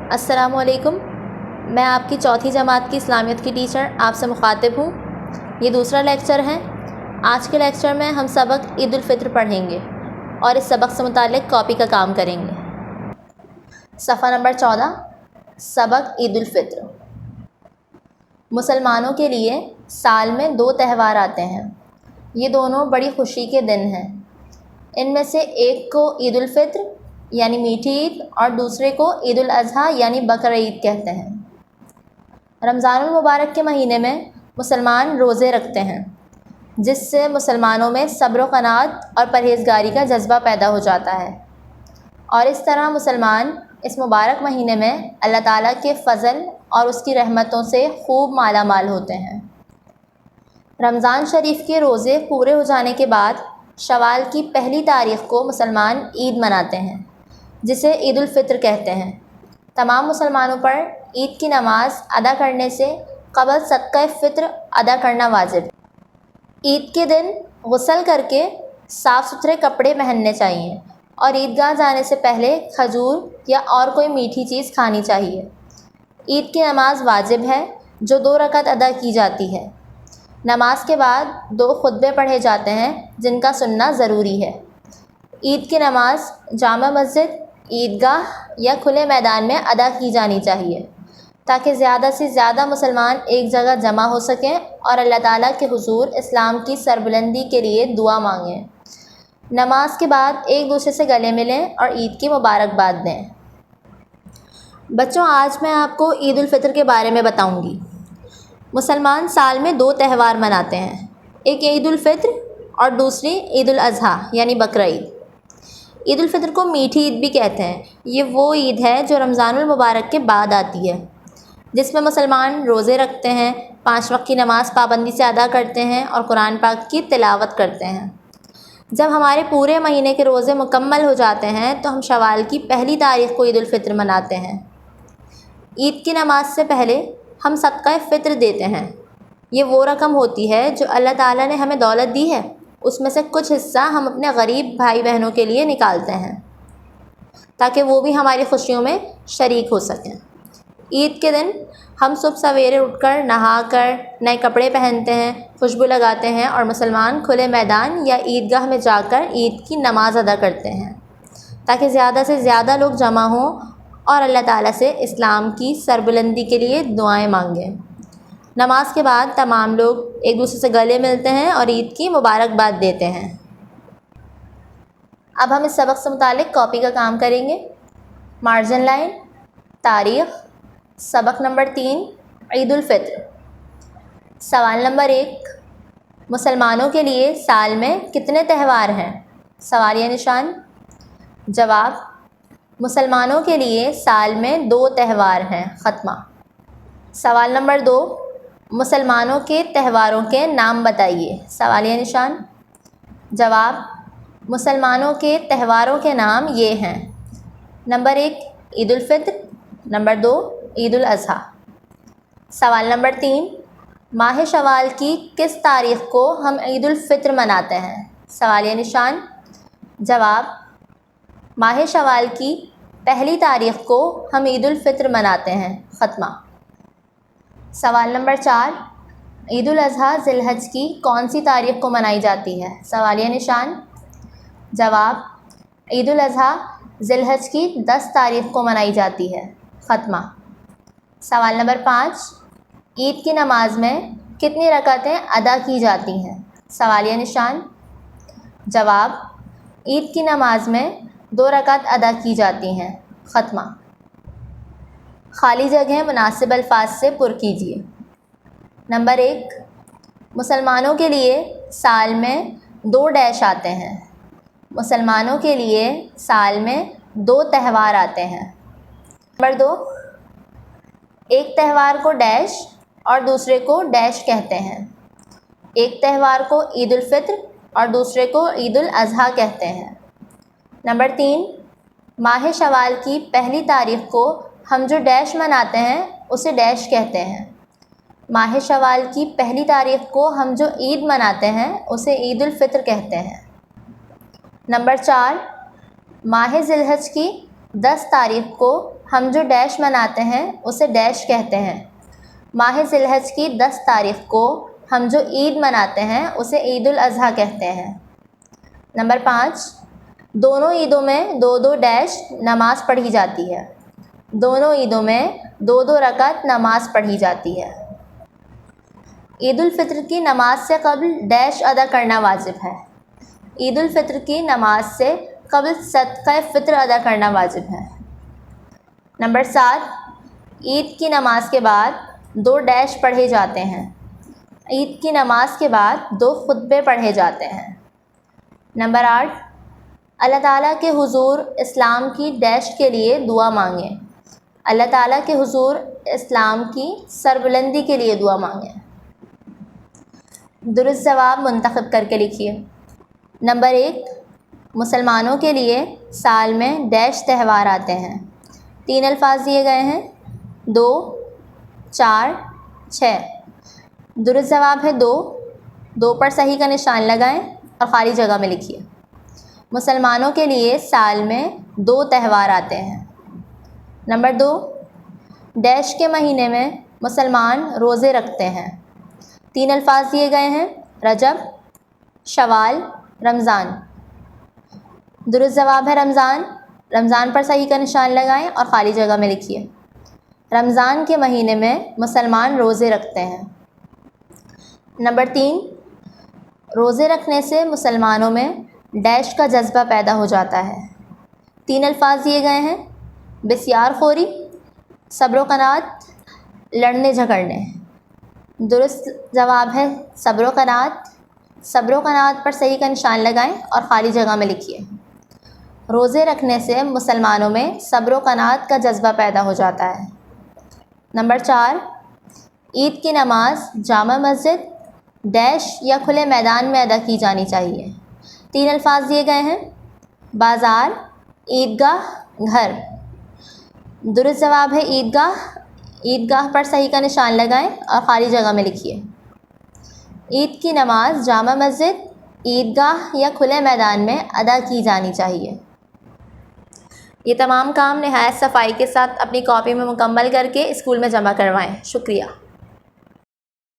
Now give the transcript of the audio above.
السلام علیکم۔ میں آپ کی چوتھی جماعت کی اسلامیت کی ٹیچر آپ سے مخاطب ہوں۔ یہ دوسرا لیکچر ہے۔ آج کے لیکچر میں ہم سبق عید الفطر پڑھیں گے اور اس سبق سے متعلق کاپی کا کام کریں گے۔ صفحہ نمبر 14، سبق عید الفطر۔ مسلمانوں کے لیے سال میں 2 تہوار آتے ہیں۔ یہ دونوں بڑی خوشی کے دن ہیں۔ ان میں سے ایک کو عید الفطر یعنی میٹھی عید اور دوسرے کو عید الاضحیٰ یعنی بقر عید کہتے ہیں۔ رمضان المبارک کے مہینے میں مسلمان روزے رکھتے ہیں، جس سے مسلمانوں میں صبر و قناعت اور پرہیزگاری کا جذبہ پیدا ہو جاتا ہے، اور اس طرح مسلمان اس مبارک مہینے میں اللہ تعالیٰ کے فضل اور اس کی رحمتوں سے خوب مالا مال ہوتے ہیں۔ رمضان شریف کے روزے پورے ہو جانے کے بعد شوال کی پہلی تاریخ کو مسلمان عید مناتے ہیں، جسے عید الفطر کہتے ہیں۔ تمام مسلمانوں پر عید کی نماز ادا کرنے سے قبل صدقہ فطر ادا کرنا واجب ہے۔ عید کے دن غسل کر کے صاف ستھرے کپڑے پہننے چاہیے اور عیدگاہ جانے سے پہلے کھجور یا اور کوئی میٹھی چیز کھانی چاہیے۔ عید کی نماز واجب ہے جو 2 رکعت ادا کی جاتی ہے۔ نماز کے بعد 2 خطبے پڑھے جاتے ہیں جن کا سننا ضروری ہے۔ عید کی نماز جامع مسجد، عیدگاہ یا کھلے میدان میں ادا کی جانی چاہیے تاکہ زیادہ سے زیادہ مسلمان ایک جگہ جمع ہو سکیں اور اللہ تعالیٰ کے حضور اسلام کی سربلندی کے لیے دعا مانگیں۔ نماز کے بعد ایک دوسرے سے گلے ملیں اور عید کی مبارکباد دیں۔ بچوں، آج میں آپ کو عید الفطر کے بارے میں بتاؤں گی۔ مسلمان سال میں 2 تہوار مناتے ہیں، ایک عید الفطر اور دوسری عید الاضحیٰ یعنی بقر عید۔ عید الفطر کو میٹھی عید بھی کہتے ہیں۔ یہ وہ عید ہے جو رمضان المبارک کے بعد آتی ہے، جس میں مسلمان روزے رکھتے ہیں، 5 وقت کی نماز پابندی سے ادا کرتے ہیں اور قرآن پاک کی تلاوت کرتے ہیں۔ جب ہمارے پورے مہینے کے روزے مکمل ہو جاتے ہیں تو ہم شوال کی پہلی تاریخ کو عید الفطر مناتے ہیں۔ عید کی نماز سے پہلے ہم صدقہ فطر دیتے ہیں۔ یہ وہ رقم ہوتی ہے جو اللہ تعالیٰ نے ہمیں دولت دی ہے، اس میں سے کچھ حصہ ہم اپنے غریب بھائی بہنوں کے لیے نکالتے ہیں تاکہ وہ بھی ہماری خوشیوں میں شریک ہو سکیں۔ عید کے دن ہم صبح سویرے اٹھ کر نہا کر نئے کپڑے پہنتے ہیں، خوشبو لگاتے ہیں اور مسلمان کھلے میدان یا عیدگاہ میں جا کر عید کی نماز ادا کرتے ہیں تاکہ زیادہ سے زیادہ لوگ جمع ہوں اور اللہ تعالیٰ سے اسلام کی سربلندی کے لیے دعائیں مانگیں۔ نماز کے بعد تمام لوگ ایک دوسرے سے گلے ملتے ہیں اور عید کی مبارکباد دیتے ہیں۔ اب ہم اس سبق سے متعلق کاپی کا کام کریں گے۔ مارجن لائن، تاریخ، سبق نمبر 3 عید الفطر۔ سوال نمبر 1، مسلمانوں کے لیے سال میں کتنے تہوار ہیں؟ سوالیہ نشان۔ جواب، مسلمانوں کے لیے سال میں 2 تہوار ہیں، ختمہ۔ سوال نمبر 2، مسلمانوں کے تہواروں کے نام بتائیے، سوالیہ نشان۔ جواب، مسلمانوں کے تہواروں کے نام یہ ہیں۔ نمبر 1 عید الفطر، نمبر 2 عید الاضحیٰ۔ سوال نمبر 3، ماہ شوال کی کس تاریخ کو ہم عید الفطر مناتے ہیں؟ سوالیہ نشان۔ جواب، ماہ شوال کی پہلی تاریخ کو ہم عید الفطر مناتے ہیں، ختمہ۔ سوال نمبر 4، عید الاضحیٰ ذی الحج کی کون سی تاریخ کو منائی جاتی ہے؟ سوالیہ نشان۔ جواب، عید الاضحیٰ ذی الحج کی 10 تاریخ کو منائی جاتی ہے، ختمہ۔ سوال نمبر 5، عید کی نماز میں کتنی رکعتیں ادا کی جاتی ہیں؟ سوالیہ نشان۔ جواب، عید کی نماز میں 2 رکعت ادا کی جاتی ہیں، ختمہ۔ خالی جگہیں مناسب الفاظ سے پر کیجیے۔ نمبر 1، مسلمانوں کے لیے سال میں 2 ڈیش آتے ہیں۔ مسلمانوں کے لیے سال میں 2 تہوار آتے ہیں۔ نمبر 2، ایک تہوار کو ڈیش اور دوسرے کو ڈیش کہتے ہیں۔ ایک تہوار کو عید الفطر اور دوسرے کو عید الاضحیٰ کہتے ہیں۔ نمبر 3، ماہ شوال کی پہلی تاریخ کو ہم جو ڈیش مناتے ہیں اسے ڈیش کہتے ہیں۔ ماہ شوال کی پہلی تاریخ کو ہم جو عید مناتے ہیں اسے عید الفطر کہتے ہیں۔ نمبر 4، ماہ ذی الحج کی 10 تاریخ کو ہم جو ڈیش مناتے ہیں اسے ڈیش کہتے ہیں۔ ماہ ذی الحج کی 10 تاریخ کو ہم جو عید مناتے ہیں اسے عید الاضحیٰ کہتے ہیں۔ نمبر 5، دونوں عیدوں میں 2 ڈیش نماز پڑھی جاتی ہے۔ دونوں عیدوں میں 2 رکعت نماز پڑھی جاتی ہے۔ عید الفطر کی نماز سے قبل ڈیش ادا کرنا واجب ہے۔ عید الفطر کی نماز سے قبل صدقہ فطر ادا کرنا واجب ہے۔ نمبر 7، عید کی نماز کے بعد 2 ڈیش پڑھے جاتے ہیں۔ عید کی نماز کے بعد 2 خطبے پڑھے جاتے ہیں۔ نمبر 8، اللہ تعالیٰ کے حضور اسلام کی ڈیش کے لیے دعا مانگیں۔ اللہ تعالیٰ کے حضور اسلام کی سربلندی کے لیے دعا مانگیں۔ درست جواب منتخب کر کے لکھیے۔ نمبر 1، مسلمانوں کے لیے سال میں ڈیش تہوار آتے ہیں۔ 3 الفاظ دیے گئے ہیں، 2، 4، 6۔ درست جواب ہے 2 پر صحیح کا نشان لگائیں اور خالی جگہ میں لکھیے۔ مسلمانوں کے لیے سال میں 2 تہوار آتے ہیں۔ نمبر 2، ڈیش کے مہینے میں مسلمان روزے رکھتے ہیں۔ 3 الفاظ دیے گئے ہیں، رجب، شوال، رمضان۔ درست جواب ہے رمضان۔ رمضان پر صحیح کا نشان لگائیں اور خالی جگہ میں لکھیے۔ رمضان کے مہینے میں مسلمان روزے رکھتے ہیں۔ نمبر 3، روزے رکھنے سے مسلمانوں میں ڈیش کا جذبہ پیدا ہو جاتا ہے۔ 3 الفاظ دیے گئے ہیں، بسیار خوری، صبر و قناعت، لڑنے جھگڑنے۔ درست جواب ہے صبر و قناعت۔ صبر و قناعت پر صحیح کا نشان لگائیں اور خالی جگہ میں لکھیے۔ روزے رکھنے سے مسلمانوں میں صبر و قناعت کا جذبہ پیدا ہو جاتا ہے۔ نمبر 4، عید کی نماز جامع مسجد، ڈیش یا کھلے میدان میں ادا کی جانی چاہیے۔ 3 الفاظ دیے گئے ہیں، بازار، عیدگاہ، گھر۔ درست جواب ہے عیدگاہ۔ عیدگاہ پر صحیح کا نشان لگائیں اور خالی جگہ میں لکھیے۔ عید کی نماز جامع مسجد، عیدگاہ یا کھلے میدان میں ادا کی جانی چاہیے۔ یہ تمام کام نہایت صفائی کے ساتھ اپنی کاپی میں مکمل کر کے اسکول میں جمع کروائیں۔ شکریہ۔